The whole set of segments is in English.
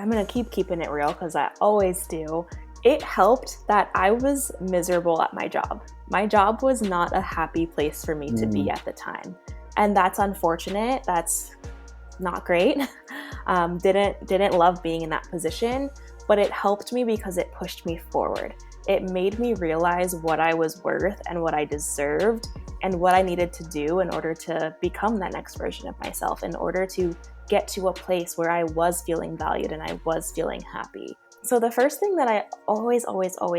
I'm going to keep keeping it real because I always do. It helped that I was miserable at my job. My job was not a happy place for me to be at the time. And that's unfortunate. That's not great. Didn't love being in that position, but it helped me because it pushed me forward. It made me realize what I was worth and what I deserved and what I needed to do in order to become that next version of myself, in order to get to a place where I was feeling valued and I was feeling happy. So the first thing that I always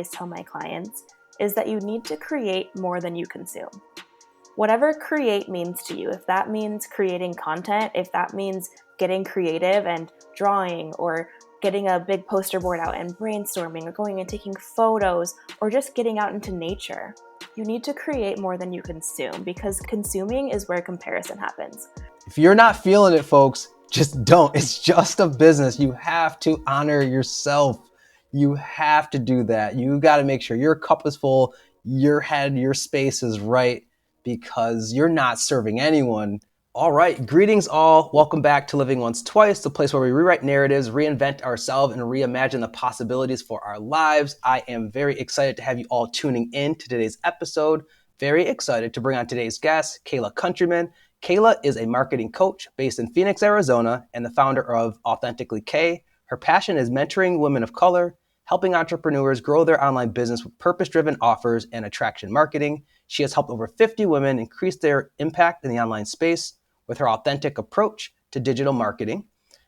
tell my clients is that you need to create more than you consume. Whatever create means to you, if that means creating content, if that means getting creative and drawing, or getting a big poster board out and brainstorming, or going and taking photos, or just getting out into nature, you need to create more than you consume, because consuming is where comparison happens. If you're not feeling it, folks, just don't. It's just a business. You have to honor yourself. You have to do that. You got to make sure your cup is full, your head, your space is right, because you're not serving anyone. All right, greetings all. Welcome back to Living Once Twice, the place where we rewrite narratives, reinvent ourselves, and reimagine the possibilities for our lives. I am very excited to have you all tuning in to today's episode. Very excited to bring on today's guest, Kayla Countryman. Kayla is a marketing coach based in Phoenix, Arizona, and the founder of Authentically Kay. Her passion is mentoring women of color, helping entrepreneurs grow their online business with purpose-driven offers and attraction marketing. She has helped over 50 women increase their impact in the online space with her authentic approach to digital marketing.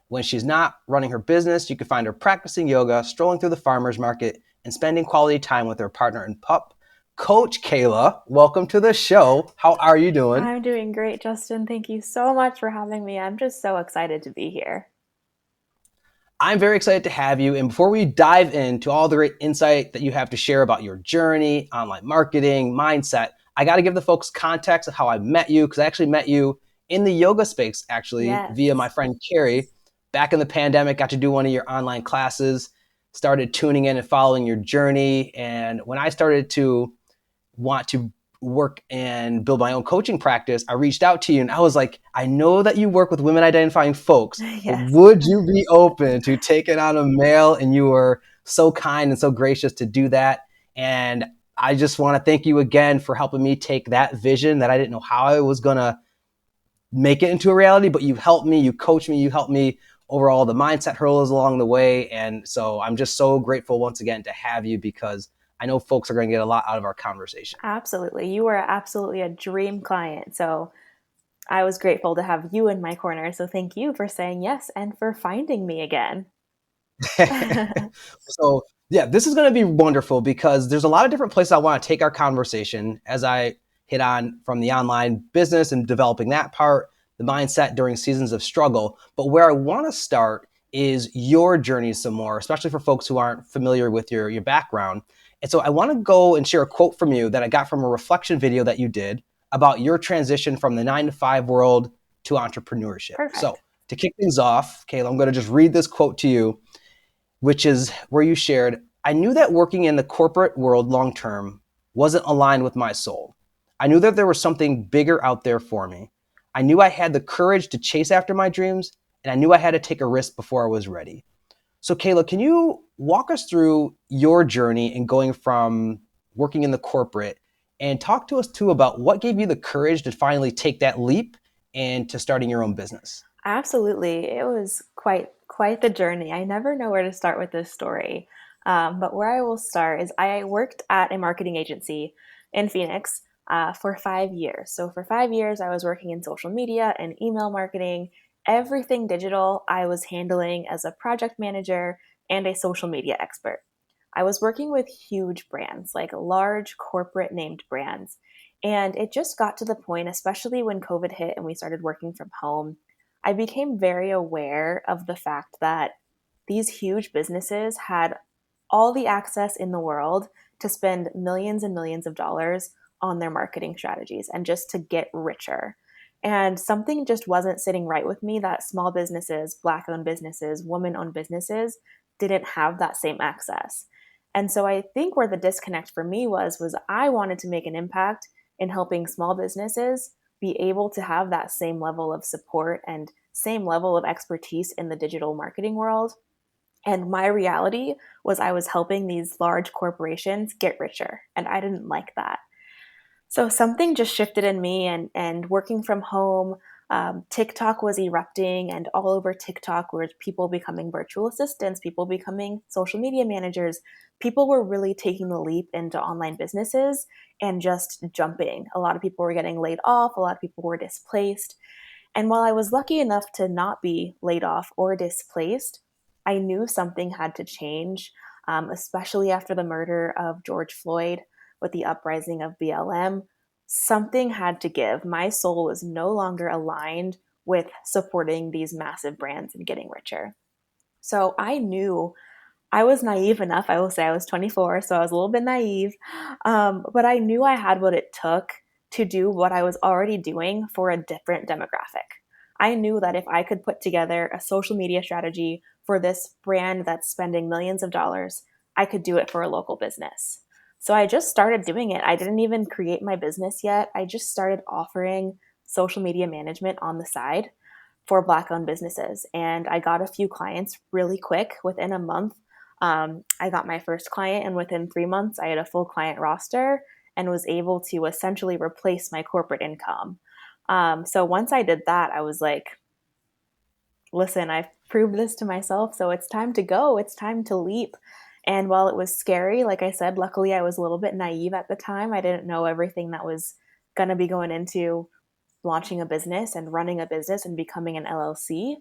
When she's not running her business, you can find her practicing yoga, strolling through the farmer's market, and spending quality time with her partner and pup. Coach Kayla, welcome to the show. How are you doing? I'm doing great, Justin. Thank you so much for having me. I'm just so excited to be here. I'm very excited to have you. And before we dive into all the great insight that you have to share about your journey, online marketing, mindset, I got to give the folks context of how I met you, because I actually met you in the yoga space, actually, via my friend Carrie. Back in the pandemic, got to do one of your online classes, started tuning in and following your journey. And when I started to want to work and build my own coaching practice, I reached out to you and I was like, I know that you work with women identifying folks, but would you be open to taking on a male? And you were so kind and so gracious to do that. And I just want to thank you again for helping me take that vision that I didn't know how I was going to make it into a reality, but you helped me, you coached me, you helped me over all the mindset hurdles along the way. And so I'm just so grateful once again to have you, because I know folks are going to get a lot out of our conversation. Absolutely. You were absolutely a dream client. So I was grateful to have you in my corner. So thank you for saying yes and for finding me again. So yeah, this is going to be wonderful, because there's a lot of different places I want to take our conversation, as I hit on from the online business and developing that part, the mindset during seasons of struggle. But where I want to start is your journey some more, especially for folks who aren't familiar with your background. And so I want to go and share a quote from you that I got from a reflection video that you did about your transition from the 9-to-5 world to entrepreneurship. Perfect. So to kick things off, Kayla, I'm going to just read this quote to you, which is where you shared, I knew that working in the corporate world long-term wasn't aligned with my soul. I knew that there was something bigger out there for me. I knew I had the courage to chase after my dreams, and I knew I had to take a risk before I was ready. So Kayla, can you walk us through your journey in going from working in the corporate, and talk to us too about what gave you the courage to finally take that leap and to starting your own business? Absolutely. It was quite the journey. I never know where to start with this story. But where I will start is I worked at a marketing agency in Phoenix for 5 years. So for 5 years, I was working in social media and email marketing. Everything digital I was handling as a project manager and a social media expert. I was working with huge brands, like large corporate named brands. And it just got to the point, especially when COVID hit and we started working from home, I became very aware of the fact that these huge businesses had all the access in the world to spend millions and millions of dollars on their marketing strategies and just to get richer. And something just wasn't sitting right with me that small businesses, Black-owned businesses, women-owned businesses didn't have that same access. And so I think where the disconnect for me was I wanted to make an impact in helping small businesses be able to have that same level of support and same level of expertise in the digital marketing world And my reality was I was helping these large corporations get richer, and I didn't like that. So something just shifted in me, and working from home, TikTok was erupting, and all over TikTok were people becoming virtual assistants, people becoming social media managers. People were really taking the leap into online businesses and just jumping. A lot of people were getting laid off, a lot of people were displaced. And while I was lucky enough to not be laid off or displaced, I knew something had to change, especially after the murder of George Floyd with the uprising of BLM. Something had to give. My soul was no longer aligned with supporting these massive brands and getting richer. So I knew I was naive enough. I will say I was 24, so I was a little bit naive. But I knew I had what it took to do what I was already doing for a different demographic. I knew that if I could put together a social media strategy for this brand that's spending millions of dollars, I could do it for a local business. So I just started doing it. I didn't even create my business yet. I just started offering social media management on the side for Black owned businesses. And I got a few clients really quick within a month. I got my first client, and within 3 months, I had a full client roster and was able to essentially replace my corporate income. So once I did that, I was like, listen, I've proved this to myself, so it's time to go. It's time to leap. And while it was scary, like I said, luckily I was a little bit naive at the time. I didn't know everything that was going to be going into launching a business and running a business and becoming an LLC.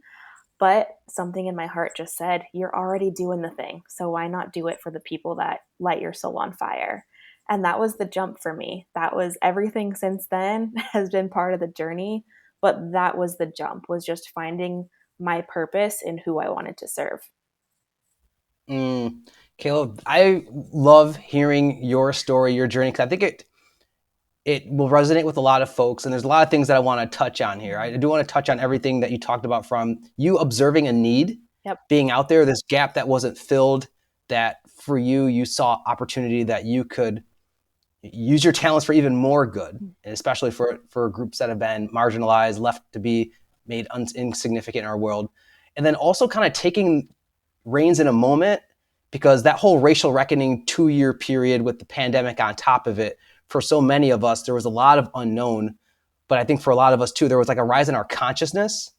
But something in my heart just said, you're already doing the thing. So why not do it for the people that light your soul on fire? And that was the jump for me. That was everything since then has been part of the journey. But that was the jump, was just finding my purpose in who I wanted to serve. Caleb, I love hearing your story, your journey, because I think it will resonate with a lot of folks. And there's a lot of things that I want to touch on here. I do want to touch on everything that you talked about, from you observing a need, Yep. being out there, this gap that wasn't filled, that for you, you saw opportunity that you could use your talents for even more good, and especially for groups that have been marginalized, left to be made insignificant in our world. And then also kind of taking reins in a moment, because that whole racial reckoning 2-year period with the pandemic on top of it, for so many of us, there was a lot of unknown. But I think for a lot of us too, there was like a rise in our consciousness.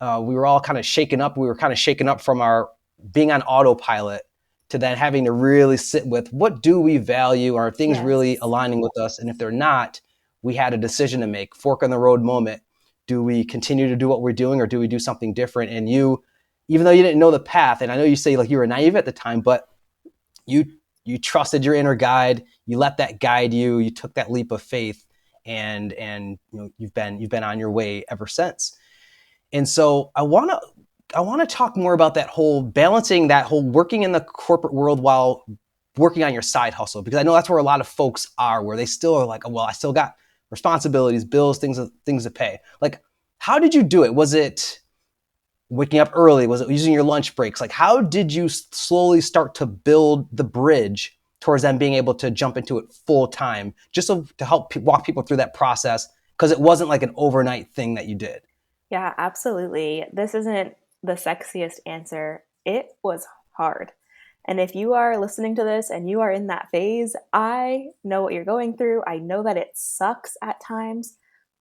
We were all kind of shaken up. We were kind of shaken up from our being on autopilot to then having to really sit with, what do we value? Are things really Yes. aligning with us? And if they're not, we had a decision to make, fork in the road moment. Do we continue to do what we're doing, or do we do something different? And you, even though you didn't know the path, and I know you say like you were naive at the time, but you you trusted your inner guide, you let that guide you, you took that leap of faith, and you've been on your way ever since. And so I want to talk more about that whole balancing, that whole working in the corporate world while working on your side hustle, because I know that's where a lot of folks are, where they still are like, oh, well, I still got responsibilities, bills, things to pay. Like, how did you do it? Was it waking up early? Was it using your lunch breaks? Like, how did you slowly start to build the bridge towards them being able to jump into it full time, just so, to help walk people through that process? Because it wasn't like an overnight thing that you did. Yeah, absolutely. This isn't the sexiest answer. It was hard. And if you are listening to this and you are in that phase, I know what you're going through. I know that it sucks at times,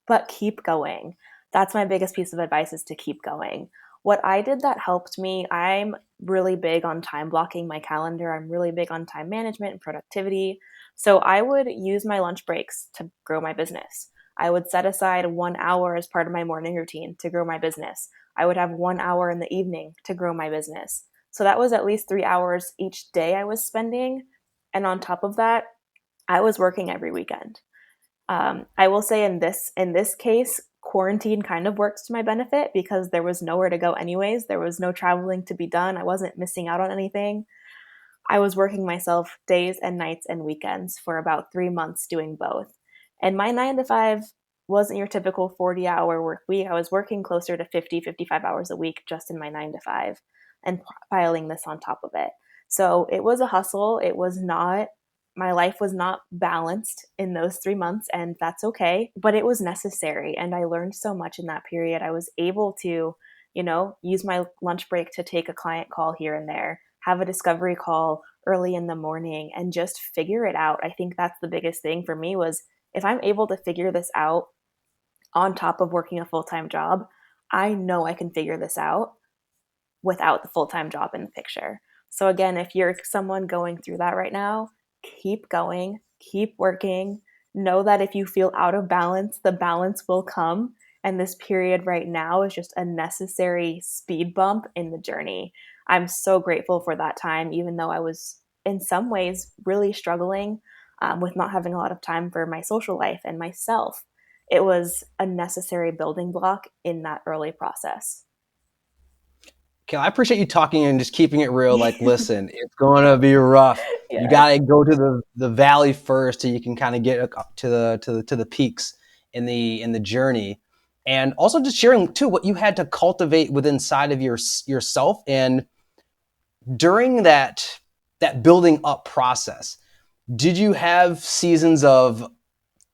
but keep going. That's my biggest piece of advice, is to keep going. What I did that helped me, I'm really big on time blocking my calendar. I'm really big on time management and productivity. So I would use my lunch breaks to grow my business. I would set aside 1 hour as part of my morning routine to grow my business. I would have 1 hour in the evening to grow my business. So that was at least 3 hours each day I was spending. And on top of that, I was working every weekend. I will say in this case, quarantine kind of worked to my benefit because there was nowhere to go anyways. There was no traveling to be done. I wasn't missing out on anything. I was working myself days and nights and weekends for about 3 months doing both. And my 9 to 5 wasn't your typical 40-hour work week. I was working closer to 50, 55 hours a week just in my 9 to 5 and piling this on top of it. So it was a hustle. It was not, my life was not balanced in those 3 months, and that's okay. But it was necessary. And I learned so much in that period. I was able to use my lunch break to take a client call here and there, have a discovery call early in the morning, and just figure it out. I think that's the biggest thing for me was if I'm able to figure this out on top of working a full-time job, I know I can figure this out without the full-time job in the picture. So again, if you're someone going through that right now, keep going, keep working. Know that if you feel out of balance, the balance will come. And this period right now is just a necessary speed bump in the journey. I'm so grateful for that time, even though I was in some ways really struggling with not having a lot of time for my social life and myself. It was a necessary building block in that early process. Okay, I appreciate you talking and just keeping it real. Like, listen, it's going to be rough. You Yes. got to go to the valley first, so you can kind of get up to the peaks in the journey, and also just sharing too what you had to cultivate within inside of yourself, and during that building up process. Did you have seasons of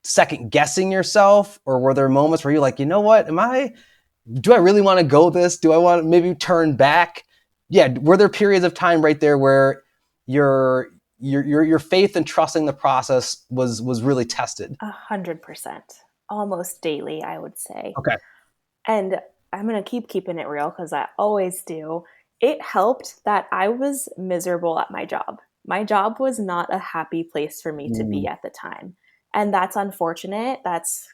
second guessing yourself, or were there moments where you're like, you know what, do I really want to go this? Do I want to maybe turn back? Yeah. Were there periods of time right there where your faith and trusting the process was really tested? 100%. Almost daily, I would say. Okay. And I'm going to keep keeping it real because I always do. It helped that I was miserable at my job. My job was not a happy place for me to be Mm. at the time. And that's unfortunate. That's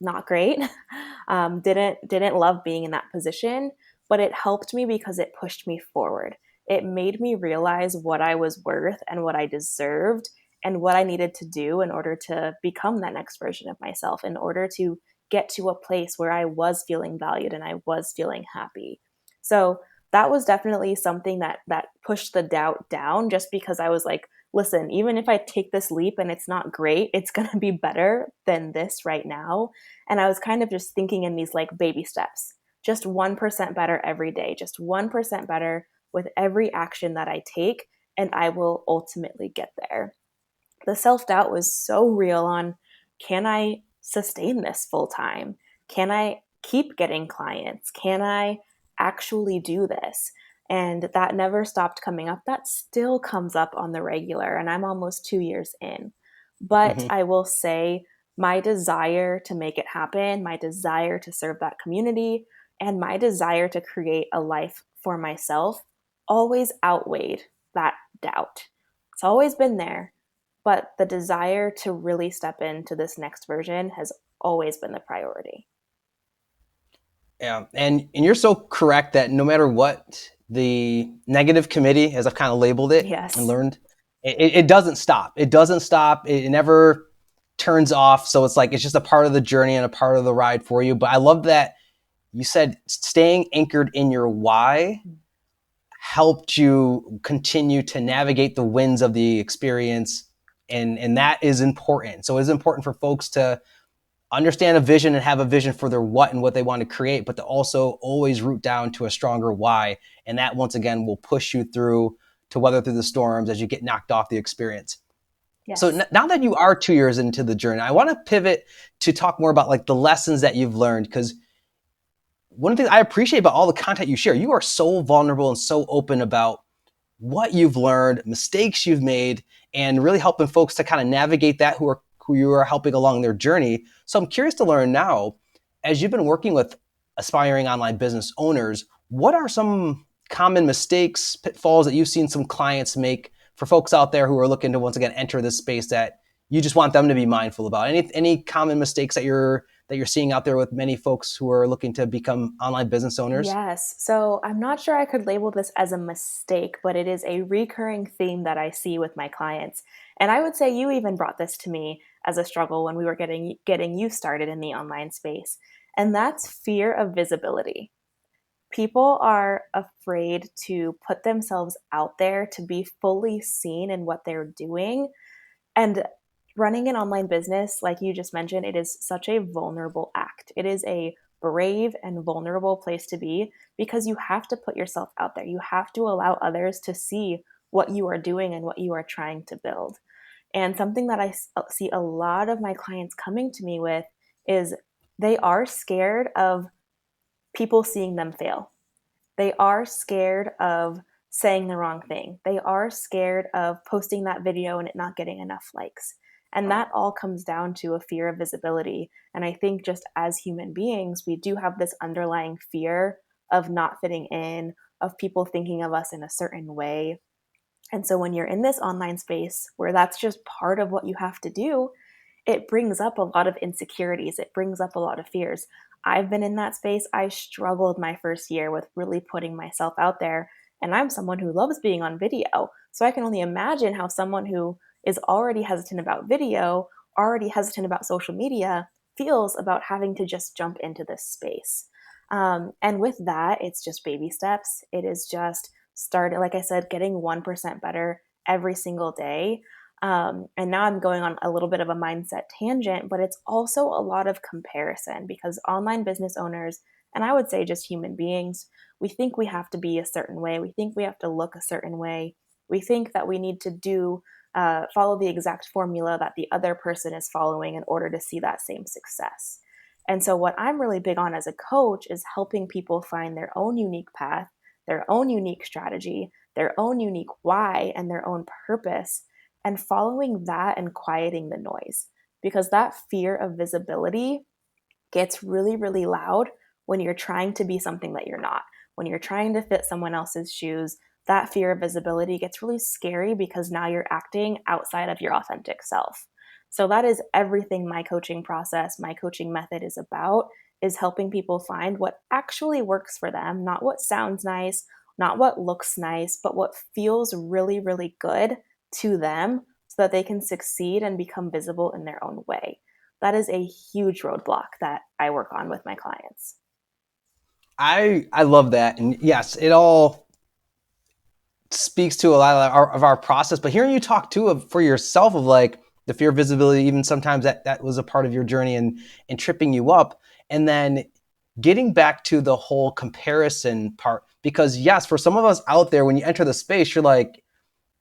not great. Didn't love being in that position, but it helped me because it pushed me forward. It made me realize what I was worth and what I deserved and what I needed to do in order to become that next version of myself, in order to get to a place where I was feeling valued and I was feeling happy. So that was definitely something that pushed the doubt down, just because I was like, listen, even if I take this leap and it's not great, it's going to be better than this right now. And I was kind of just thinking in these like baby steps, just 1% better every day, just 1% better with every action that I take, and I will ultimately get there. The self doubt was so real on, can I sustain this full time? Can I keep getting clients? Can I actually do this? And that never stopped coming up. That still comes up on the regular, and I'm almost 2 years in. But Hmm. I will say, my desire to make it happen, my desire to serve that community, and my desire to create a life for myself always outweighed that doubt. It's always been there, but the desire to really step into this next version has always been the priority. Yeah, and you're so correct that no matter what the negative committee, as I've kind of labeled it and Yes. learned, it doesn't stop. It doesn't stop. It never turns off. So it's like it's just a part of the journey and a part of the ride for you. But I love that you said staying anchored in your why helped you continue to navigate the winds of the experience, and that is important. So it's important for folks to understand a vision and have a vision for their what and what they want to create, but to also always root down to a stronger why. And that once again will push you through to weather through the storms as you get knocked off the experience. So Yes. now that you are 2 years into the journey, I want to pivot to talk more about like the lessons that you've learned, because one of the things I appreciate about all the content you share, you are so vulnerable and so open about what you've learned, mistakes you've made, and really helping folks to kind of navigate that who you are helping along their journey. So I'm curious to learn now, as you've been working with aspiring online business owners, what are some common mistakes, pitfalls that you've seen some clients make for folks out there who are looking to once again enter this space that you just want them to be mindful about? Any common mistakes that you're seeing out there with many folks who are looking to become online business owners? Yes. So I'm not sure I could label this as a mistake, but it is a recurring theme that I see with my clients. And I would say you even brought this to me as a struggle when we were getting you started in the online space. And that's fear of visibility. People are afraid to put themselves out there to be fully seen in what they're doing. And running an online business, like you just mentioned, it is such a vulnerable act. It is a brave and vulnerable place to be because you have to put yourself out there. You have to allow others to see what you are doing and what you are trying to build. And something that I see a lot of my clients coming to me with is they are scared of people seeing them fail. They are scared of saying the wrong thing. They are scared of posting that video and it not getting enough likes. And that all comes down to a fear of visibility. And I think just as human beings, we do have this underlying fear of not fitting in, of people thinking of us in a certain way. And so when you're in this online space where that's just part of what you have to do, it brings up a lot of insecurities. It brings up a lot of fears. I've been in that space. I struggled my first year with really putting myself out there. And I'm someone who loves being on video. So I can only imagine how someone who is already hesitant about video, already hesitant about social media, feels about having to just jump into this space. And with that, it's just baby steps. It is just started, like I said, getting 1% better every single day. And now I'm going on a little bit of a mindset tangent, but it's also a lot of comparison because online business owners, and I would say just human beings, we think we have to be a certain way. We think we have to look a certain way. We think that we need to follow the exact formula that the other person is following in order to see that same success. And so, what I'm really big on as a coach is helping people find their own unique path, their own unique strategy, their own unique why, and their own purpose, and following that and quieting the noise. Because that fear of visibility gets really, really loud when you're trying to be something that you're not. When you're trying to fit someone else's shoes, that fear of visibility gets really scary because now you're acting outside of your authentic self. So that is everything my coaching process, my coaching method is about, is helping people find what actually works for them, not what sounds nice, not what looks nice, but what feels really, really good to them so that they can succeed and become visible in their own way. That is a huge roadblock that I work on with my clients. I love that. And yes, it all speaks to a lot of our process. But hearing you talk too for yourself of like the fear of visibility, even sometimes that was a part of your journey and tripping you up. And then getting back to the whole comparison part, because yes, for some of us out there, when you enter the space, you're like,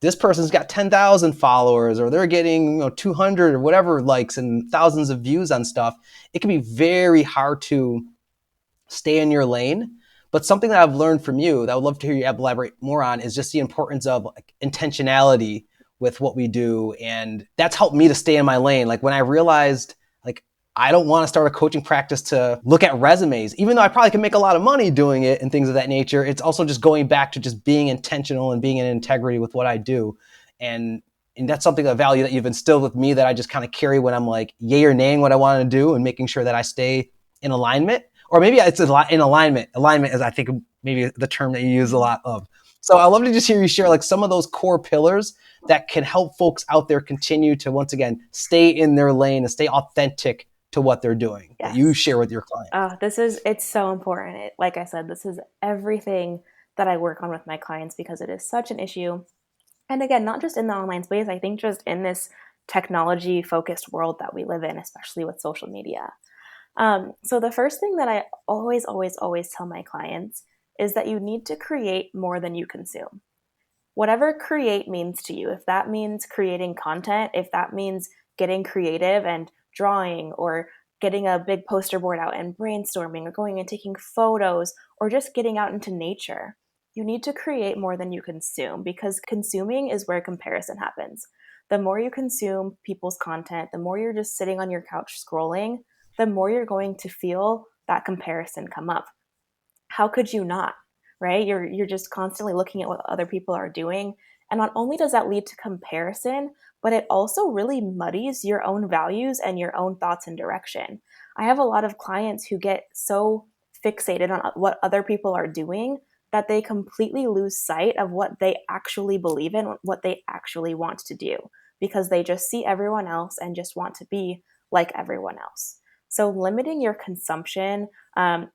this person's got 10,000 followers or they're getting 200 or whatever likes and thousands of views on stuff. It can be very hard to stay in your lane. But something that I've learned from you that I would love to hear you elaborate more on is just the importance of like intentionality with what we do. And that's helped me to stay in my lane. Like when I realized like I don't want to start a coaching practice to look at resumes, even though I probably can make a lot of money doing it and things of that nature. It's also just going back to just being intentional and being in integrity with what I do. And that's something, a value that you've instilled with me that I just kind of carry when I'm like yay or naying what I want to do and making sure that I stay in alignment. Or maybe it's in alignment. Alignment is, I think, maybe the term that you use a lot of. So I love to just hear you share like some of those core pillars that can help folks out there continue to, once again, stay in their lane and stay authentic to what they're doing that you Yes. share with your clients. Oh, it's so important. Like I said, this is everything that I work on with my clients because it is such an issue. And again, not just in the online space, I think just in this technology focused world that we live in, especially with social media. So the first thing that I always, always, always tell my clients is that you need to create more than you consume. Whatever create means to you, if that means creating content, if that means getting creative and drawing or getting a big poster board out and brainstorming or going and taking photos or just getting out into nature, you need to create more than you consume because consuming is where comparison happens. The more you consume people's content, the more you're just sitting on your couch scrolling, the more you're going to feel that comparison come up. How could you not? Right? You're just constantly looking at what other people are doing. And not only does that lead to comparison, but it also really muddies your own values and your own thoughts and direction. I have a lot of clients who get so fixated on what other people are doing that they completely lose sight of what they actually believe in, what they actually want to do, because they just see everyone else and just want to be like everyone else. So limiting your consumption, I'm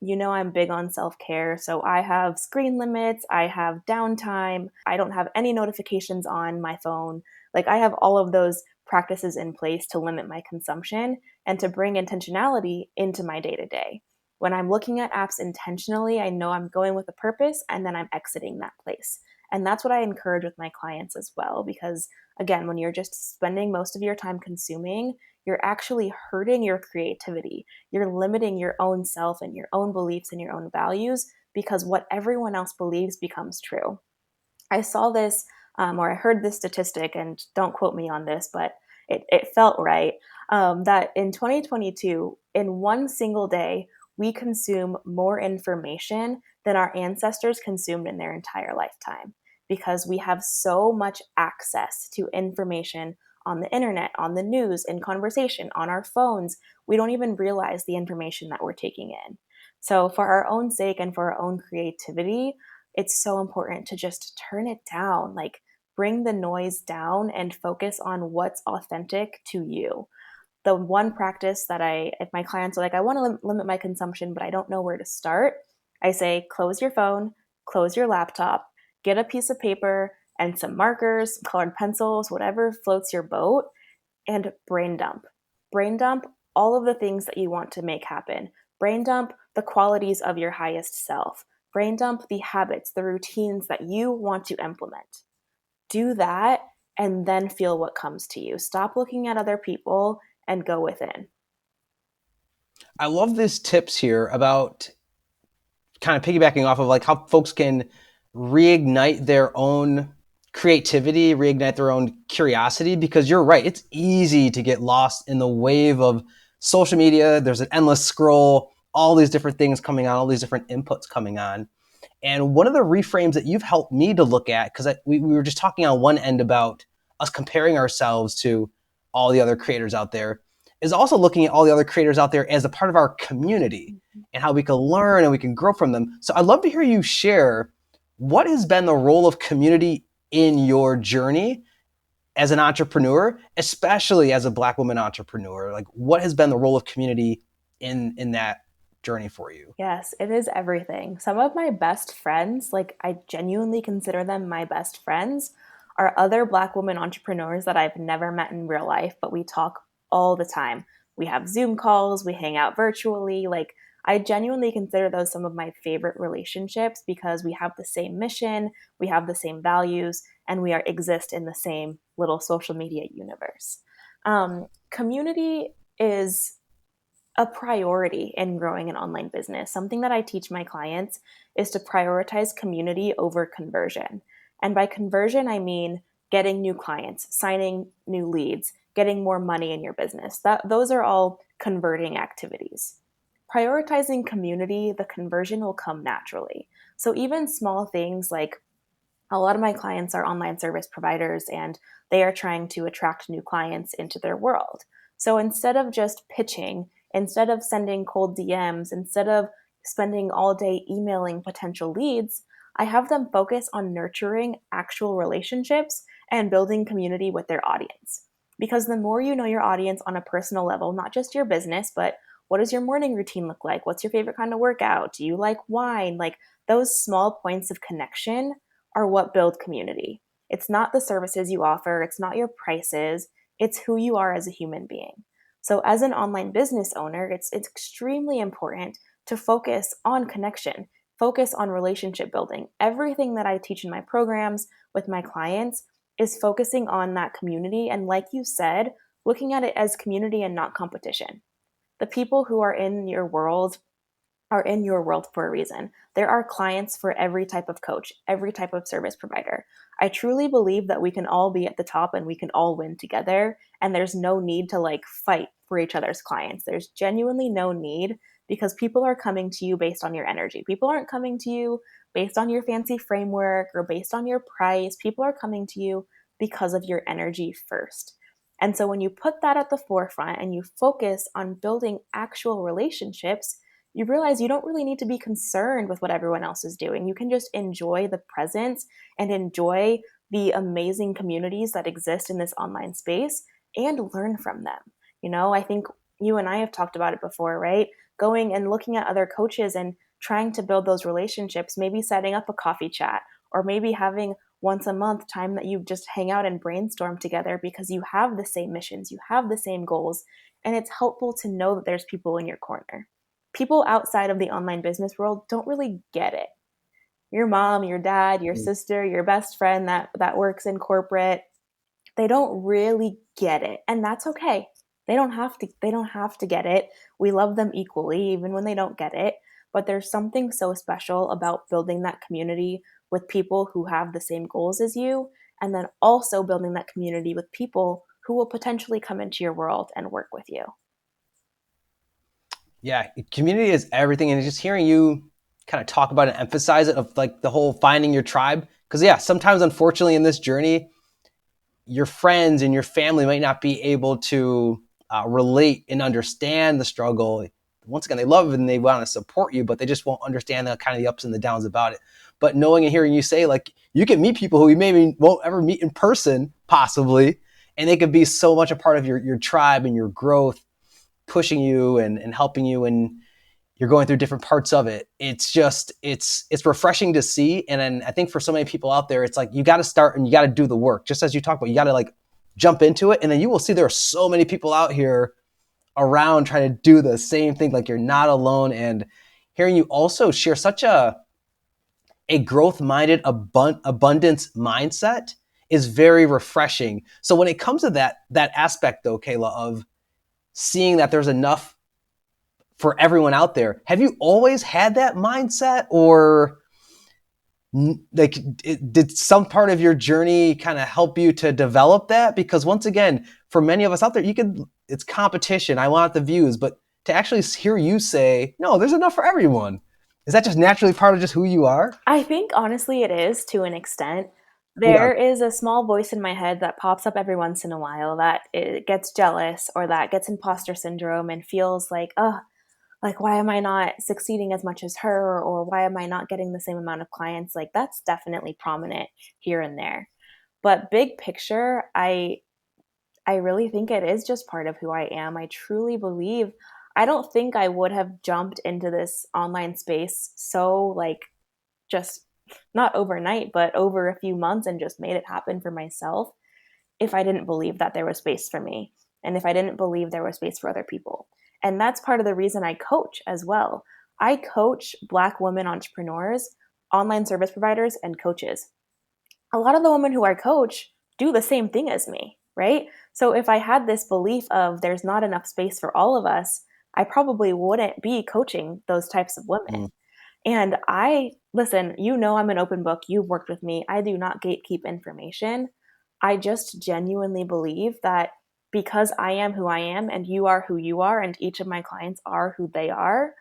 big on self-care. So I have screen limits, I have downtime, I don't have any notifications on my phone. Like I have all of those practices in place to limit my consumption and to bring intentionality into my day-to-day. When I'm looking at apps intentionally, I know I'm going with a purpose and then I'm exiting that place. And that's what I encourage with my clients as well. Because again, when you're just spending most of your time consuming, you're actually hurting your creativity. You're limiting your own self and your own beliefs and your own values because what everyone else believes becomes true. I saw this or I heard this statistic, and don't quote me on this, but it felt right, that in 2022, in one single day, we consume more information than our ancestors consumed in their entire lifetime because we have so much access to information on the internet, on the news, in conversation, on our phones. We don't even realize the information that we're taking in. So, for our own sake and for our own creativity, it's so important to just turn it down, like bring the noise down and focus on what's authentic to you. The one practice that if my clients are like, I want to limit my consumption, but I don't know where to start, I say, close your phone, close your laptop, get a piece of paper and some markers, colored pencils, whatever floats your boat, and brain dump. Brain dump all of the things that you want to make happen. Brain dump the qualities of your highest self. Brain dump the habits, the routines that you want to implement. Do that and then feel what comes to you. Stop looking at other people and go within. I love these tips here about kind of piggybacking off of like how folks can reignite their own creativity, reignite their own curiosity, because you're right. It's easy to get lost in the wave of social media. There's an endless scroll, all these different things coming on, all these different inputs coming on. And one of the reframes that you've helped me to look at, because we were just talking on one end about us comparing ourselves to all the other creators out there, is also looking at all the other creators out there as a part of our community and how we can learn and we can grow from them. So I'd love to hear you share what has been the role of community in your journey as an entrepreneur, especially as a Black woman entrepreneur. Like, what has been the role of community in that journey for you? Yes, it is everything. Some of my best friends, like I genuinely consider them my best friends, are other Black women entrepreneurs that I've never met in real life, but we talk all the time. We have Zoom calls, we hang out virtually. Like, I genuinely consider those some of my favorite relationships because we have the same mission, we have the same values, and we exist in the same little social media universe. Community is a priority in growing an online business. Something that I teach my clients is to prioritize community over conversion. And by conversion, I mean getting new clients, signing new leads, getting more money in your business. Those are all converting activities. Prioritizing community, the conversion will come naturally. So even small things like a lot of my clients are online service providers and they are trying to attract new clients into their world. So instead of just pitching, instead of sending cold DMs, instead of spending all day emailing potential leads, I have them focus on nurturing actual relationships and building community with their audience. Because the more you know your audience on a personal level, not just your business, but what does your morning routine look like? What's your favorite kind of workout? Do you like wine? Like those small points of connection are what build community. It's not the services you offer, it's not your prices, it's who you are as a human being. So as an online business owner, it's extremely important to focus on connection, focus on relationship building. Everything that I teach in my programs with my clients is focusing on that community and like you said, looking at it as community and not competition. The people who are in your world for a reason. There are clients for every type of coach, every type of service provider. I truly believe that we can all be at the top and we can all win together. And there's no need to like fight for each other's clients. There's genuinely no need because people are coming to you based on your energy. People aren't coming to you based on your fancy framework or based on your price. People are coming to you because of your energy first. And so when you put that at the forefront and you focus on building actual relationships, you realize you don't really need to be concerned with what everyone else is doing. You can just enjoy the presence and enjoy the amazing communities that exist in this online space and learn from them. You know, I think you and I have talked about it before, right? Going and looking at other coaches and trying to build those relationships, maybe setting up a coffee chat or maybe having once a month time that you just hang out and brainstorm together because you have the same missions, you have the same goals, and it's helpful to know that there's people in your corner. People outside of the online business world don't really get it. your mom, your dad, your sister, your best friend that works in corporate, they don't really get it, and that's okay. They don't have to get it. We love them equally even when they don't get it, but there's something so special about building that community with people who have the same goals as you, and then also building that community with people who will potentially come into your world and work with you. Yeah, community is everything, and just hearing you kind of talk about and emphasize it of like the whole finding your tribe. Because yeah, sometimes unfortunately in this journey, your friends and your family might not be able to relate and understand the struggle. Once again, they love it and they want to support you, but they just won't understand the kind of the ups and the downs about it. But knowing and hearing you say, like, you can meet people who you maybe won't ever meet in person, possibly, and they could be so much a part of your tribe and your growth, pushing you and helping you, and you're going through different parts of it. It's just it's refreshing to see. And then I think for so many people out there, it's like you got to start and you got to do the work. Just as you talked about, you got to like jump into it, and then you will see there are so many people out here around trying to do the same thing. Like, you're not alone. And hearing you also share such a growth minded abundance mindset is very refreshing. So when it comes to that aspect though, Kayla, of seeing that there's enough for everyone out there, have you always had that mindset, or like did some part of your journey kind of help you to develop that? Because once again, for many of us out there, it's competition. I want the views, but to actually hear you say, no, there's enough for everyone. Is that just naturally part of just who you are? I think honestly it is to an extent. Yeah. There is a small voice in my head that pops up every once in a while that it gets jealous or that gets imposter syndrome and feels like, oh, like why am I not succeeding as much as her, or why am I not getting the same amount of clients? Like that's definitely prominent here and there. But big picture, I really think it is just part of who I am. I truly believe I don't think I would have jumped into this online space so like just not overnight, but over a few months and just made it happen for myself if I didn't believe that there was space for me and if I didn't believe there was space for other people. And that's part of the reason I coach as well. I coach Black women entrepreneurs, online service providers, and coaches. A lot of the women who I coach do the same thing as me, right? So if I had this belief of there's not enough space for all of us, I probably wouldn't be coaching those types of Mm. women. And I listen, you know, I'm an open book. You've worked with me. I do not gatekeep information. I just genuinely believe that because I am who I am and you are who you are, and each of my clients are who they are,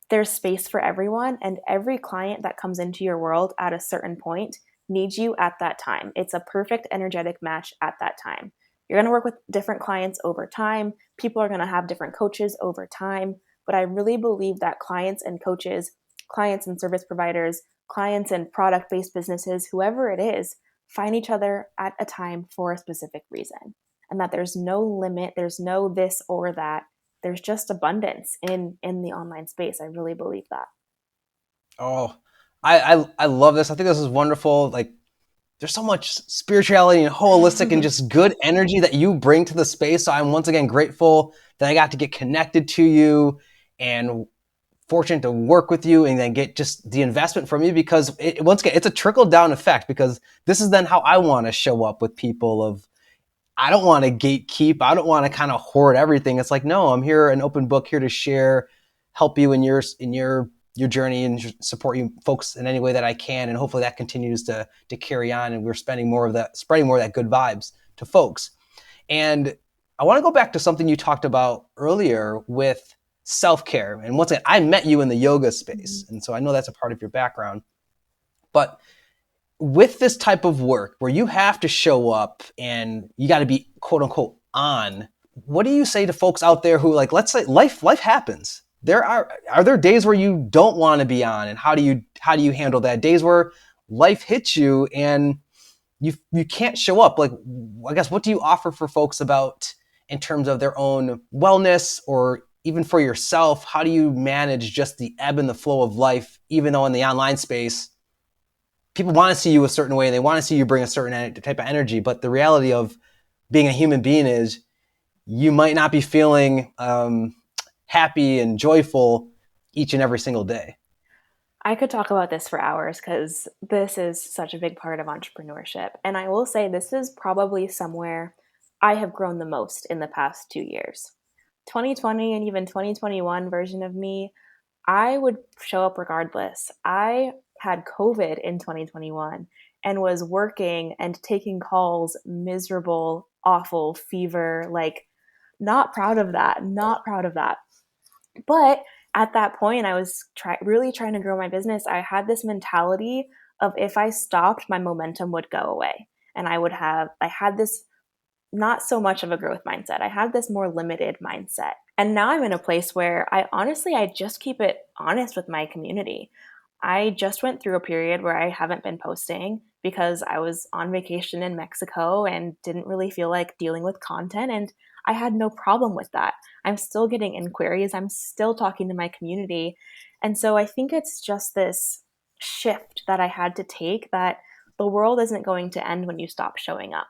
there's space for everyone. And every client that comes into your world at a certain point needs you at that time. It's a perfect energetic match at that time. You're going to work with different clients over time. People are going to have different coaches over time. But I really believe that clients and coaches, clients and service providers, clients and product based businesses, whoever it is, find each other at a time for a specific reason. And that there's no limit, there's no this or that. There's just abundance in the online space. I really believe that. Oh, I love this. I think this is wonderful. Like, there's so much spirituality and holistic and just good energy that you bring to the space. So I'm once again grateful that I got to get connected to you, and fortunate to work with you and then get just the investment from you, because once again, it's a trickle down effect, because this is then how I want to show up with people. Of, I don't want to gatekeep. I don't want to kind of hoard everything. It's like, no, I'm here, an open book, here to share, help you in your journey, and support you folks in any way that I can. And hopefully that continues to carry on, and we're spreading more of that good vibes to folks. And I want to go back to something you talked about earlier with self-care. And once again, I met you in the yoga space, and so I know that's a part of your background. But with this type of work where you have to show up and you got to be quote unquote on, what do you say to folks out there who, like, let's say life happens? Are there days where you don't want to be on, and how do you handle that? Days where life hits you and you can't show up. Like, I guess, what do you offer for folks about, in terms of their own wellness, or even for yourself, how do you manage just the ebb and the flow of life, even though in the online space people want to see you a certain way and they want to see you bring a certain type of energy, but the reality of being a human being is you might not be feeling happy and joyful each and every single day. I could talk about this for hours because this is such a big part of entrepreneurship. And I will say this is probably somewhere I have grown the most in the past 2 years. 2020 and even 2021 version of me, I would show up regardless. I had COVID in 2021 and was working and taking calls, miserable, awful, fever, like not proud of that, not proud of that. But at that point, I was really trying to grow my business. I had this mentality of if I stopped, my momentum would go away. And I had this not so much of a growth mindset. I had this more limited mindset. And now I'm in a place where I just keep it honest with my community. I just went through a period where I haven't been posting because I was on vacation in Mexico and didn't really feel like dealing with content. And I had no problem with that. I'm still getting inquiries, I'm still talking to my community. And so I think it's just this shift that I had to take that the world isn't going to end when you stop showing up.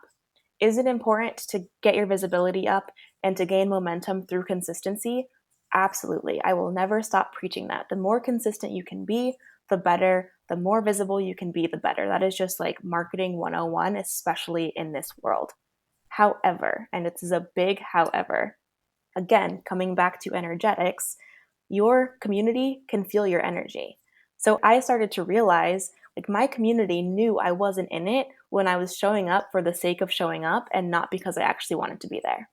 Is it important to get your visibility up and to gain momentum through consistency? Absolutely. I will never stop preaching that. The more consistent you can be, the better. The more visible you can be, the better. That is just like marketing 101, especially in this world. However, and this is a big however, again, coming back to energetics, your community can feel your energy. So I started to realize like my community knew I wasn't in it when I was showing up for the sake of showing up and not because I actually wanted to be there.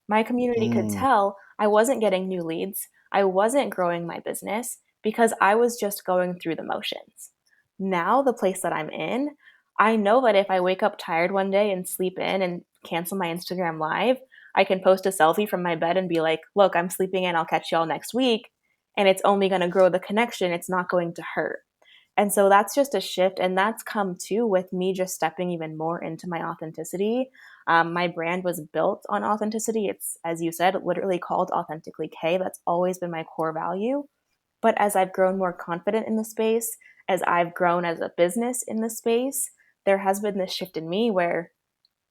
My community could Mm. tell I wasn't getting new leads. I wasn't growing my business because I was just going through the motions. Now, the place that I'm in, I know that if I wake up tired one day and sleep in and cancel my Instagram live, I can post a selfie from my bed and be like, look, I'm sleeping in. I'll catch y'all next week. And it's only going to grow the connection. It's not going to hurt. And so that's just a shift. And that's come too with me just stepping even more into my authenticity. My brand was built on authenticity. It's, as you said, literally called Authentically Kay. That's always been my core value. But as I've grown more confident in the space, as I've grown as a business in the space, there has been this shift in me where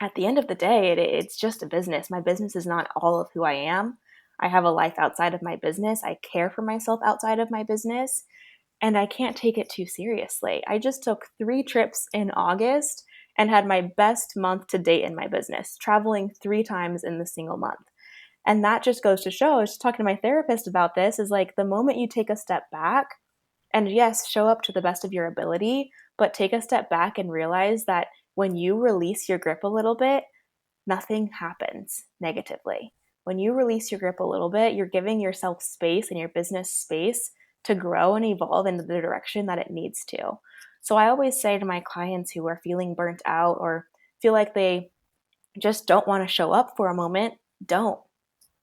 at the end of the day, it's just a business. My business is not all of who I am. I have a life outside of my business. I care for myself outside of my business and I can't take it too seriously. I just took 3 trips in August and had my best month to date in my business, traveling 3 times in the single month. And that just goes to show, I was just talking to my therapist about this, is like the moment you take a step back and yes, show up to the best of your ability, but take a step back and realize that when you release your grip a little bit, nothing happens negatively. When you release your grip a little bit, you're giving yourself space and your business space to grow and evolve into the direction that it needs to. So I always say to my clients who are feeling burnt out or feel like they just don't want to show up for a moment, don't.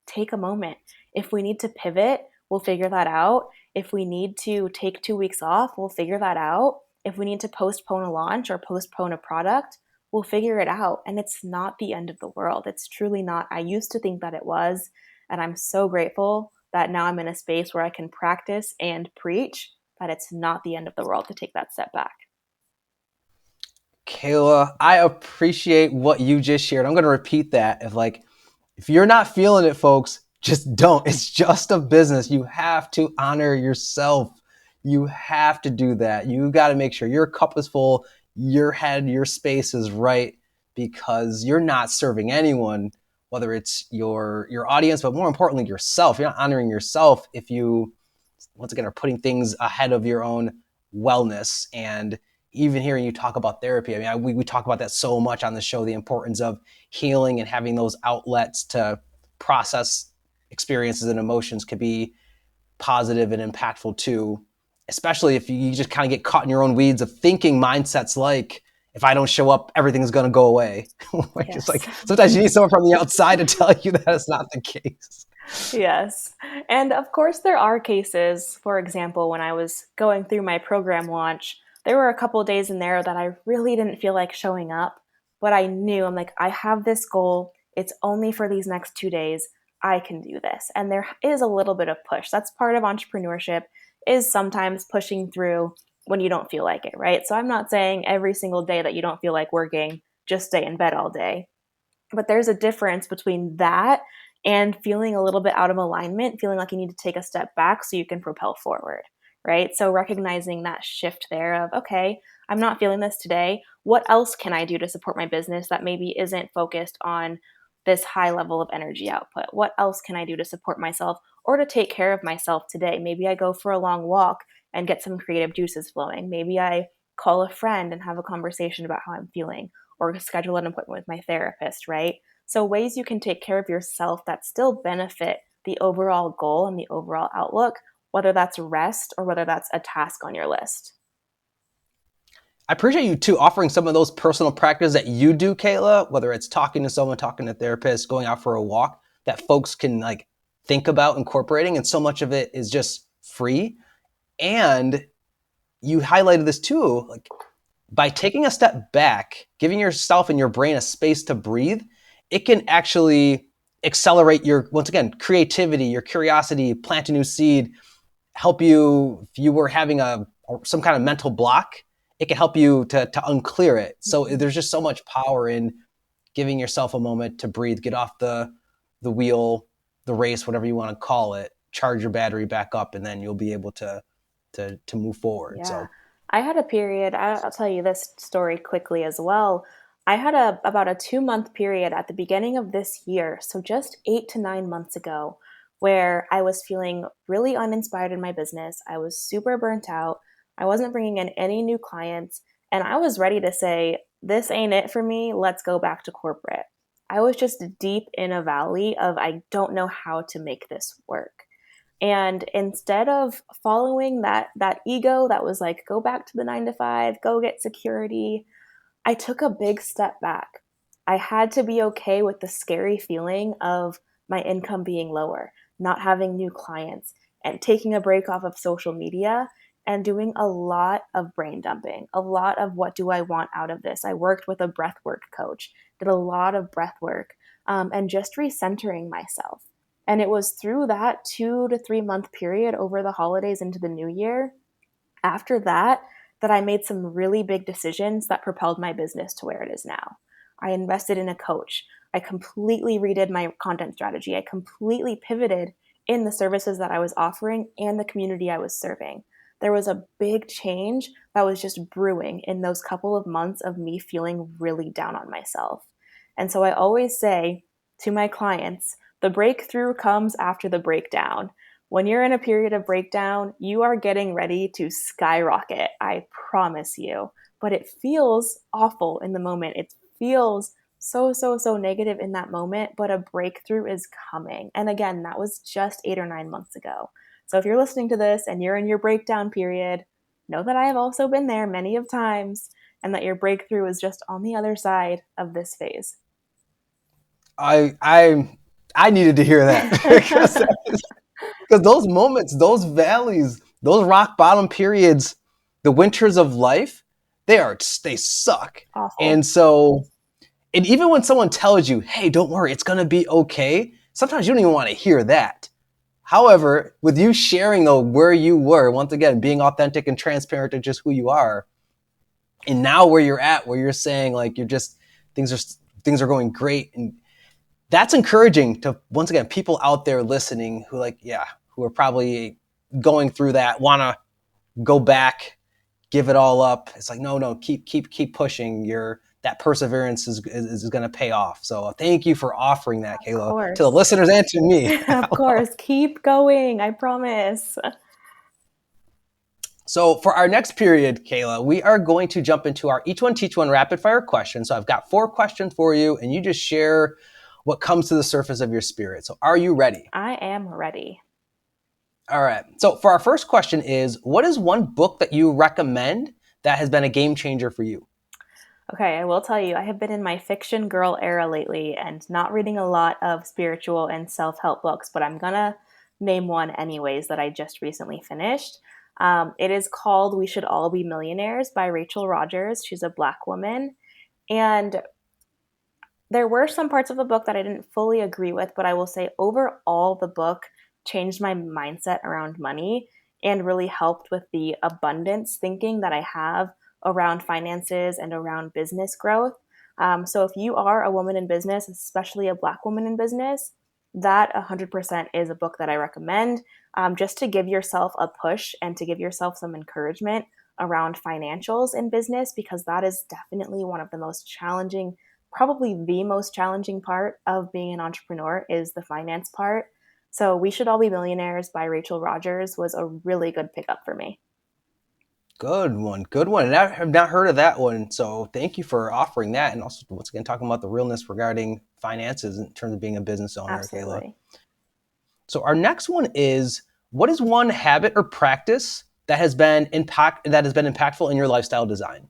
Take a moment. If we need to pivot, we'll figure that out. If we need to take 2 weeks off, we'll figure that out. If we need to postpone a launch or postpone a product, we'll figure it out. And it's not the end of the world. It's truly not. I used to think that it was. And I'm so grateful that now I'm in a space where I can practice and preach that it's not the end of the world to take that step back. Kayla, I appreciate what you just shared. I'm going to repeat that. If you're not feeling it, folks, just don't. It's just a business. You have to honor yourself. You have to do that. You got to make sure your cup is full, your head, your space is right, because you're not serving anyone, whether it's your audience, but more importantly, yourself. You're not honoring yourself if you, once again, are putting things ahead of your own wellness. And even hearing you talk about therapy, we talk about that so much on the show, the importance of healing and having those outlets to process experiences and emotions could be positive and impactful too, especially if you just kind of get caught in your own weeds of thinking mindsets like, if I don't show up, everything's going to go away. Which is Yes. like, sometimes you need someone from the outside to tell you that it's not the case. Yes. And of course, there are cases, for example, when I was going through my program launch, there were a couple of days in there that I really didn't feel like showing up, but I knew I'm like, I have this goal. It's only for these next 2 days. I can do this. And there is a little bit of push. That's part of entrepreneurship is sometimes pushing through when you don't feel like it, right? So I'm not saying every single day that you don't feel like working, just stay in bed all day. But there's a difference between that and feeling a little bit out of alignment, feeling like you need to take a step back so you can propel forward. right? So recognizing that shift there of, okay, I'm not feeling this today. What else can I do to support my business that maybe isn't focused on this high level of energy output? What else can I do to support myself or to take care of myself today? Maybe I go for a long walk and get some creative juices flowing. Maybe I call a friend and have a conversation about how I'm feeling or schedule an appointment with my therapist, right? So, ways you can take care of yourself that still benefit the overall goal and the overall outlook, whether that's rest or whether that's a task on your list. I appreciate you too offering some of those personal practices that you do, Kayla, whether it's talking to someone, talking to a therapist, going out for a walk, that folks can like think about incorporating. And so much of it is just free. And you highlighted this too, like by taking a step back, giving yourself and your brain a space to breathe, it can actually accelerate your, once again, creativity, your curiosity, plant a new seed, help you if you were having some kind of mental block, it can help you to unclear it. So Mhm. there's just so much power in giving yourself a moment to breathe, get off the wheel, the race, whatever you want to call it, charge your battery back up, and then you'll be able to move forward. Yeah. So I had a period, I'll tell you this story quickly as well. I had about a 2 month period at the beginning of this year, so just 8 to 9 months ago, where I was feeling really uninspired in my business. I was super burnt out. I wasn't bringing in any new clients, and I was ready to say, this ain't it for me. Let's go back to corporate. I was just deep in a valley of, I don't know how to make this work. And instead of following that ego that was like, go back to the 9 to 5, go get security, I took a big step back. I had to be okay with the scary feeling of my income being lower, not having new clients, and taking a break off of social media and doing a lot of brain dumping, a lot of what do I want out of this. I worked with a breathwork coach, did a lot of breath work, and just recentering myself. And it was through that 2 to 3 month period over the holidays into the new year after that that I made some really big decisions that propelled my business to where it is now. I invested in a coach. I completely redid my content strategy. I completely pivoted in the services that I was offering and the community I was serving. There was a big change that was just brewing in those couple of months of me feeling really down on myself. And so I always say to my clients, the breakthrough comes after the breakdown. When you're in a period of breakdown, you are getting ready to skyrocket. I promise you. But it feels awful in the moment. It feels so, so, so negative in that moment, but a breakthrough is coming. And again, that was just 8 or 9 months ago. So if you're listening to this and you're in your breakdown period, know that I have also been there many of times and that your breakthrough is just on the other side of this phase. I I I needed to hear that because those moments, those valleys, those rock bottom periods, the winters of life, they suck. Awful. And so, and even when someone tells you, "Hey, don't worry, it's gonna be okay," sometimes you don't even want to hear that. However, with you sharing though where you were, once again, being authentic and transparent to just who you are, and now where you're at, where you're saying like you're just things are things are going great, and that's encouraging to once again people out there listening who like yeah who are probably going through that, want to go back, give it all up. It's like no, keep pushing. Your that perseverance is going to pay off. So thank you for offering that, Of Kayla, to the course. listeners and to me. Of course. Keep going. I promise. So for our next period, Kayla, we are going to jump into our each one teach one rapid fire questions. So I've got 4 questions for you, and you just share what comes to the surface of your spirit. So are you ready? I am ready. All right. So for our first question is, what is one book that you recommend that has been a game changer for you? Okay, I will tell you, I have been in my fiction girl era lately and not reading a lot of spiritual and self help books, but I'm gonna name one anyways that I just recently finished. It is called We Should All Be Millionaires by Rachel Rogers. She's a Black woman. And there were some parts of the book that I didn't fully agree with, but I will say overall, the book changed my mindset around money and really helped with the abundance thinking that I have around finances and around business growth. So, if you are a woman in business, especially a Black woman in business, that 100% is a book that I recommend, just to give yourself a push and to give yourself some encouragement around financials in business, because that is definitely one of the most challenging, probably the most challenging part of being an entrepreneur is the finance part. So We Should All Be Millionaires by Rachel Rogers was a really good pickup for me. Good one. Good one. And I have not heard of that one. So thank you for offering that. And also, once again, talking about the realness regarding finances in terms of being a business owner, Kayla. Absolutely. So our next one is, what is one habit or practice that has been impactful in your lifestyle design?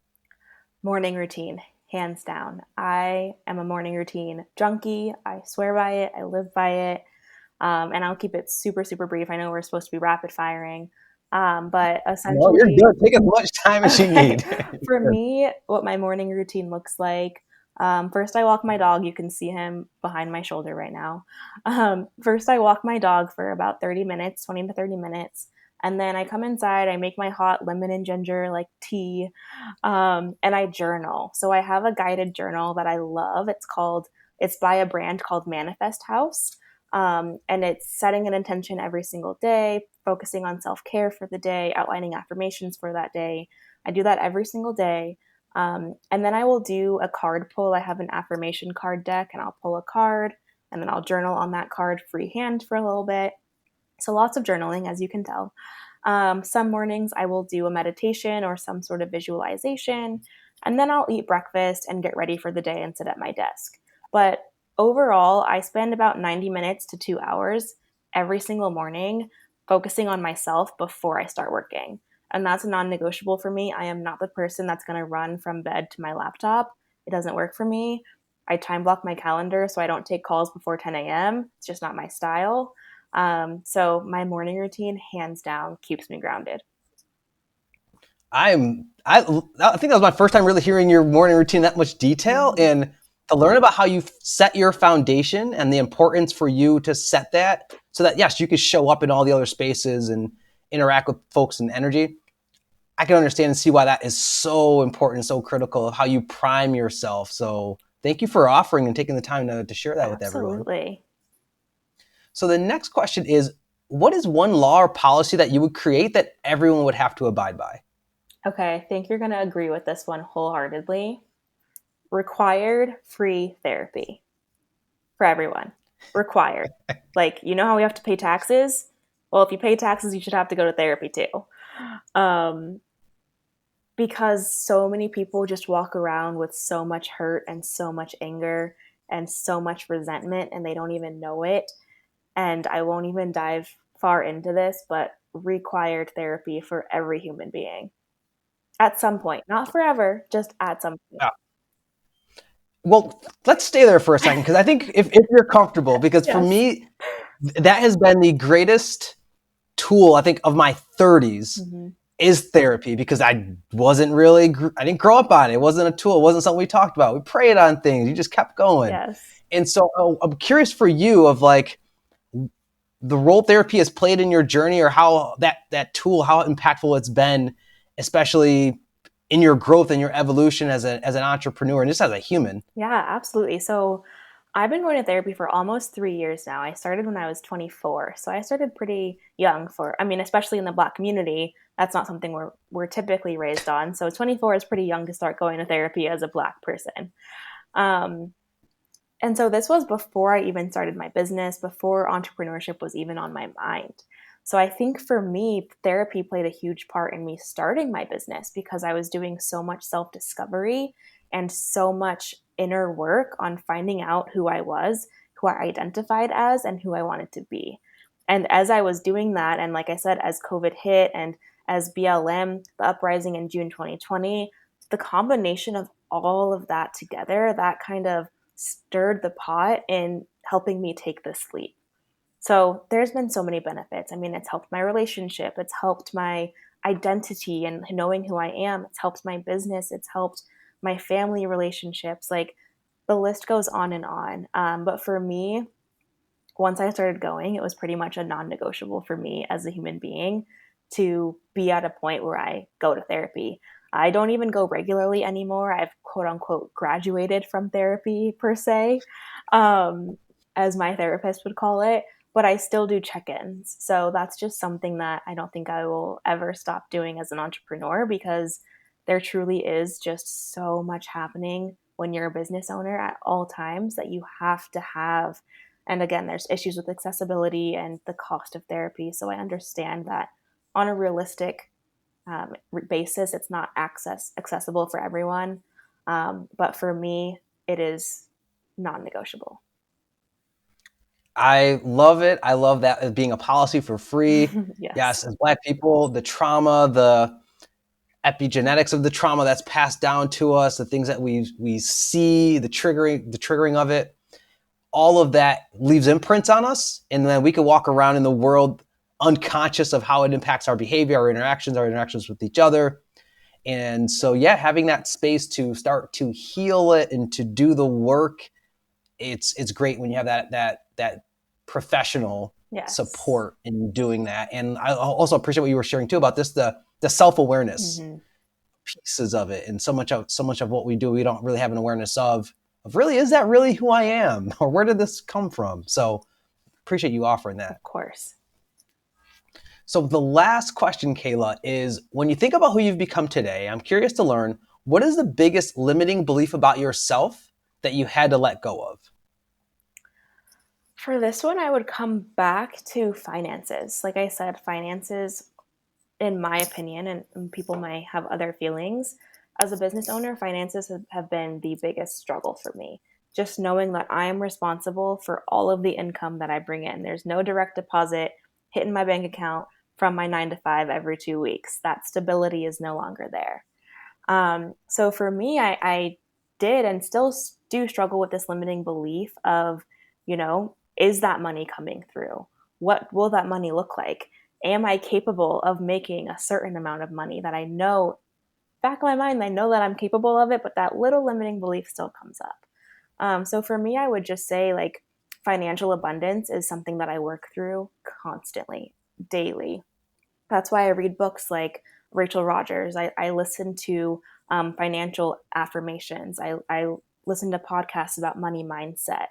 Morning routine, hands down. I am a morning routine junkie. I swear by it. I live by it. And I'll keep it super, super brief. I know we're supposed to be rapid firing, but No, you're essentially, good. Take as much time as you okay, need. for me, what my morning routine looks like. First, I walk my dog. You can see him behind my shoulder right now. First, I walk my dog for about 30 minutes, 20 to 30 minutes. And then I come inside, I make my hot lemon and ginger like tea, and I journal. So I have a guided journal that I love. It's by a brand called Manifest House. And it's setting an intention every single day, focusing on self care for the day, outlining affirmations for that day. I do that every single day. And then I will do a card pull. I have an affirmation card deck, and I'll pull a card, and then I'll journal on that card freehand for a little bit. So lots of journaling, as you can tell. Some mornings I will do a meditation or some sort of visualization, and then I'll eat breakfast and get ready for the day and sit at my desk. But overall, I spend about 90 minutes to 2 hours every single morning focusing on myself before I start working. And that's a non negotiable for me. I am not the person that's going to run from bed to my laptop. It doesn't work for me. I time block my calendar so I don't take calls before 10 a.m. It's just not my style. So my morning routine, hands down, keeps me grounded. I think that was my first time really hearing your morning routine in that much detail, Mm-hmm. and to learn about how you set your foundation and the importance for you to set that so that yes, you can show up in all the other spaces and interact with folks and energy. I can understand and see why that is so important, so critical of how you prime yourself. So thank you for offering and taking the time to share that with everyone. Absolutely. So the next question is, what is one law or policy that you would create that everyone would have to abide by? Okay, I think you're going to agree with this one wholeheartedly. Required free therapy for everyone. Required. Like, you know how we have to pay taxes? Well, if you pay taxes, you should have to go to therapy too. Um, because so many people just walk around with so much hurt and so much anger and so much resentment, and they don't even know it. And I won't even dive far into this, but required therapy for every human being at some point, not forever, just at some point. Well, let's stay there for a second because I think if you're comfortable, because for Yes. me, that has been the greatest tool I think of my 30s Mm-hmm. is therapy because I didn't grow up on it. It wasn't a tool. It wasn't something we talked about. We prayed on things. You just kept going. Yes. And so I'm curious for you of like the role therapy has played in your journey or how that tool, how impactful it's been, especially in your growth and your evolution as an entrepreneur and just as a human. Yeah, absolutely. So I've been going to therapy for almost 3 years now. I started when I was 24. So I started pretty young I mean, especially in the Black community, that's not something we're typically raised on. So 24 is pretty young to start going to therapy as a Black person. Um, And so this was before I even started my business, before entrepreneurship was even on my mind. So I think for me, therapy played a huge part in me starting my business because I was doing so much self discovery and so much inner work on finding out who I was, who I identified as, and who I wanted to be. And as I was doing that, and like I said, as COVID hit and as BLM, the uprising in June 2020, the combination of all of that together, that kind of stirred the pot in helping me take this leap. So there's been so many benefits. I mean, it's helped my relationship, it's helped my identity and knowing who I am, it's helped my business, it's helped my family relationships. Like the list goes on and on. But for me, once I started going, it was pretty much a non negotiable for me as a human being to be at a point where I go to therapy. I don't even go regularly anymore. I've quote unquote graduated from therapy per se. Um, as my therapist would call it, but I still do check-ins. So that's just something that I don't think I will ever stop doing as an entrepreneur, because there truly is just so much happening when you're a business owner at all times that you have to have. And again, there's issues with accessibility and the cost of therapy. So I understand that on a realistic basis, it's not accessible for everyone. But for me, it is non-negotiable. I love it. I love that as being a policy for free. Yes. Yes, as Black people, the trauma, the epigenetics of the trauma that's passed down to us, the things that we see, the triggering of it, all of that leaves imprints on us, and then we can walk around in the world unconscious of how it impacts our behavior, our interactions with each other. And so, yeah, having that space to start to heal it and to do the work, it's great when you have that professional Yes. support in doing that. And I also appreciate what you were sharing too about this, the self-awareness Hmm. pieces of it. And so much of what we do, we don't really have an awareness of really, is that really who I am? Or where did this come from? So appreciate you offering that. Of course. So the last question, Kayla, is when you think about who you've become today, I'm curious to learn, what is the biggest limiting belief about yourself that you had to let go of? For this one, I would come back to finances. Like I said, finances, in my opinion, and people might have other feelings, as a business owner, finances have been the biggest struggle for me. Just knowing that I am responsible for all of the income that I bring in. There's no direct deposit hitting my bank account from my 9 to 5 every 2 weeks. That stability is no longer there. So for me, I did and still do struggle with this limiting belief of, is that money coming through? What will that money look like? Am I capable of making a certain amount of money that I know back in my mind, I know that I'm capable of it, but that little limiting belief still comes up. So for me, I would just say like financial abundance is something that I work through constantly, daily. That's why I read books like Rachel Rogers. I listen to financial affirmations. I listen to podcasts about money mindset.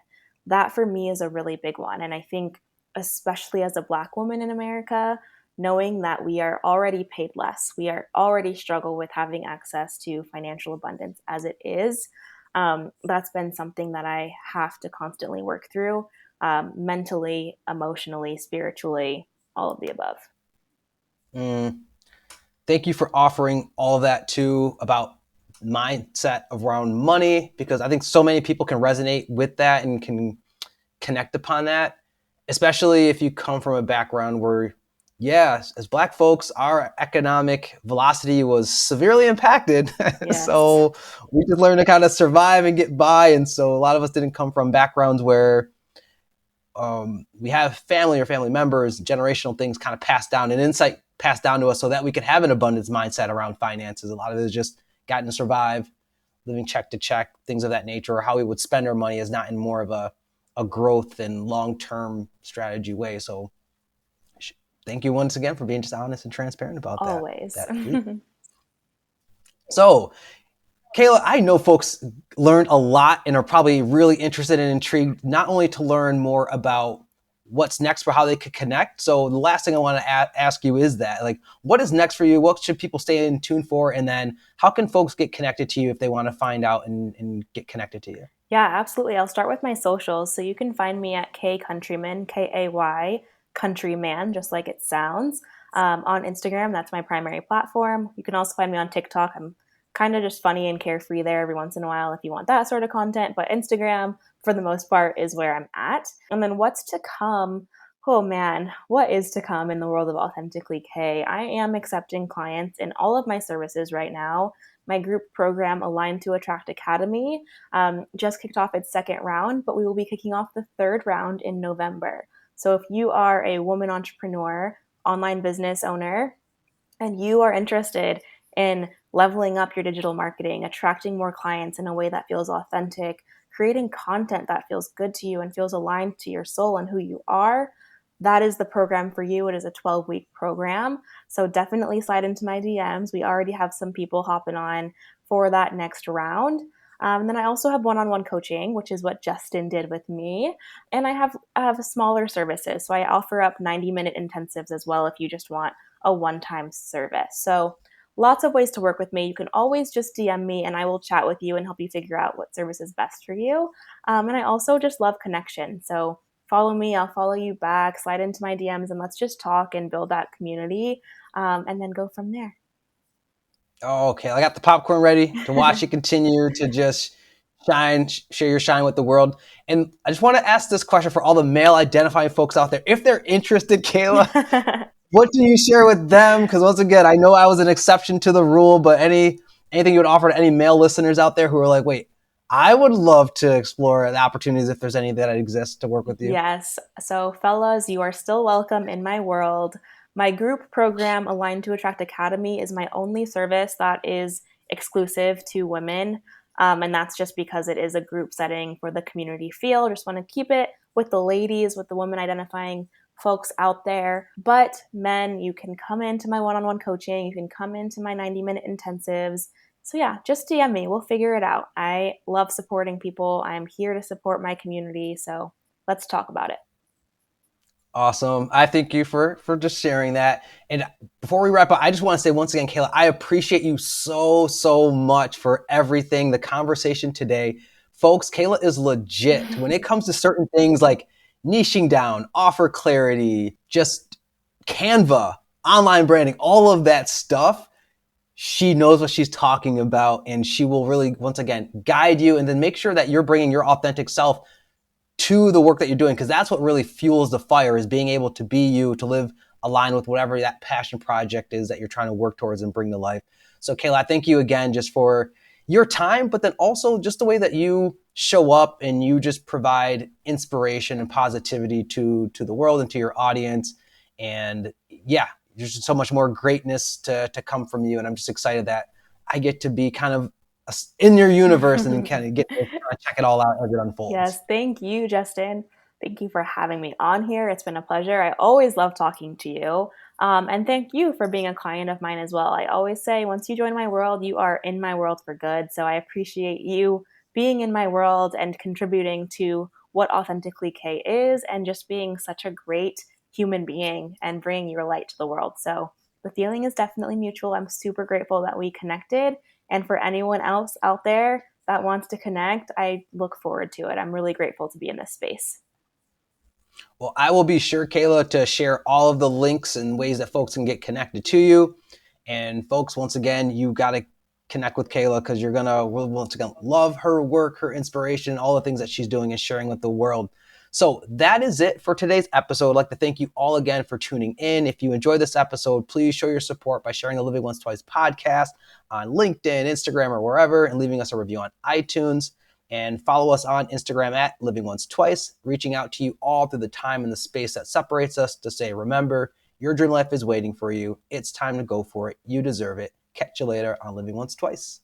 That for me is a really big one. And I think, especially as a Black woman in America, knowing that we are already paid less, we are already struggle with having access to financial abundance as it is. That's been something that I have to constantly work through, mentally, emotionally, spiritually, all of the above. Mm, thank you for offering all of that too about mindset around money, because I think so many people can resonate with that and can connect upon that, especially if you come from a background where, yeah, as Black folks, our economic velocity was severely impacted. Yes. So we just learned to kind of survive and get by. And so a lot of us didn't come from backgrounds where we have family or family members, generational things kind of passed down, and insight passed down to us so that we could have an abundance mindset around finances. A lot of it is just gotten to survive, living check to check, things of that nature, or how we would spend our money is not in more of a growth and long-term strategy way. So thank you once again for being just honest and transparent about that. Always. That so Kayla, I know folks learned a lot and are probably really interested and intrigued, not only to learn more about what's next for how they could connect. So the last thing I want to ask you is that, like, what is next for you? What should people stay in tune for? And then how can folks get connected to you if they want to find out and get connected to you? Yeah, absolutely. I'll start with my socials. So you can find me at Kay Countryman, Kay Countryman, just like it sounds. On Instagram, that's my primary platform. You can also find me on TikTok. I'm kind of just funny and carefree there every once in a while if you want that sort of content. But Instagram, for the most part, is where I'm at. And then what's to come? Oh man, what is to come in the world of Authentically Kay? I am accepting clients in all of my services right now. My group program, Aligned to Attract Academy, just kicked off its second round, but we will be kicking off the third round in November. So if you are a woman entrepreneur, online business owner, and you are interested in leveling up your digital marketing, attracting more clients in a way that feels authentic, creating content that feels good to you and feels aligned to your soul and who you are, that is the program for you. It is a 12-week program. So definitely slide into my DMs. We already have some people hopping on for that next round. And then I also have one-on-one coaching, which is what Justin did with me. And I have smaller services. So I offer up 90-minute intensives as well if you just want a one-time service. So lots of ways to work with me. You can always just DM me and I will chat with you and help you figure out what service is best for you. And I also just love connection. So follow me, I'll follow you back, slide into my DMs, and let's just talk and build that community, and then go from there. Okay, I got the popcorn ready to watch you continue to just shine, share your shine with the world. And I just want to ask this question for all the male identifying folks out there. If they're interested, Kayla, what do you share with them? Because once again, I know I was an exception to the rule, but anything you would offer to any male listeners out there who are like, wait, I would love to explore the opportunities if there's any that exist to work with you. Yes. So, fellas, you are still welcome in my world. My group program, Aligned to Attract Academy, is my only service that is exclusive to women. And that's just because it is a group setting for the community feel. Just want to keep it with the ladies, with the women identifying folks out there. But men, you can come into my one on one coaching, you can come into my 90-minute intensives. So, yeah, just DM me. We'll figure it out. I love supporting people. I'm here to support my community. So, let's talk about it. Awesome. I thank you for just sharing that. And before we wrap up, I just want to say once again, Kayla, I appreciate you so much for everything, the conversation today. Folks, Kayla is legit. When it comes to certain things like niching down, offer clarity, just Canva, online branding, all of that stuff, she knows what she's talking about, and she will really, once again, guide you and then make sure that you're bringing your authentic self to the work that you're doing, because that's what really fuels the fire, is being able to be you, to live aligned with whatever that passion project is that you're trying to work towards and bring to life. So Kayla, I thank you again just for your time, but then also just the way that you show up and you just provide inspiration and positivity to the world and to your audience. And yeah, there's just so much more greatness to come from you. And I'm just excited that I get to be kind of in your universe and then kind of get to kind of check it all out as it unfolds. Yes, thank you, Justin. Thank you for having me on here. It's been a pleasure. I always love talking to you. And thank you for being a client of mine as well. I always say, once you join my world, you are in my world for good. So I appreciate you being in my world and contributing to what Authentically Kay is, and just being such a great human being and bringing your light to the world. So the feeling is definitely mutual. I'm super grateful that we connected. And for anyone else out there that wants to connect, I look forward to it. I'm really grateful to be in this space. Well, I will be sure, Kayla, to share all of the links and ways that folks can get connected to you. And folks, once again, you got to connect with Kayla, because you're going to, once again, love her work, her inspiration, all the things that she's doing and sharing with the world. So that is it for today's episode. I'd like to thank you all again for tuning in. If you enjoyed this episode, please show your support by sharing the Living Once Twice podcast on LinkedIn, Instagram, or wherever, and leaving us a review on iTunes. And follow us on Instagram at Living Once Twice, reaching out to you all through the time and the space that separates us to say, remember, your dream life is waiting for you. It's time to go for it. You deserve it. Catch you later on Living Once Twice.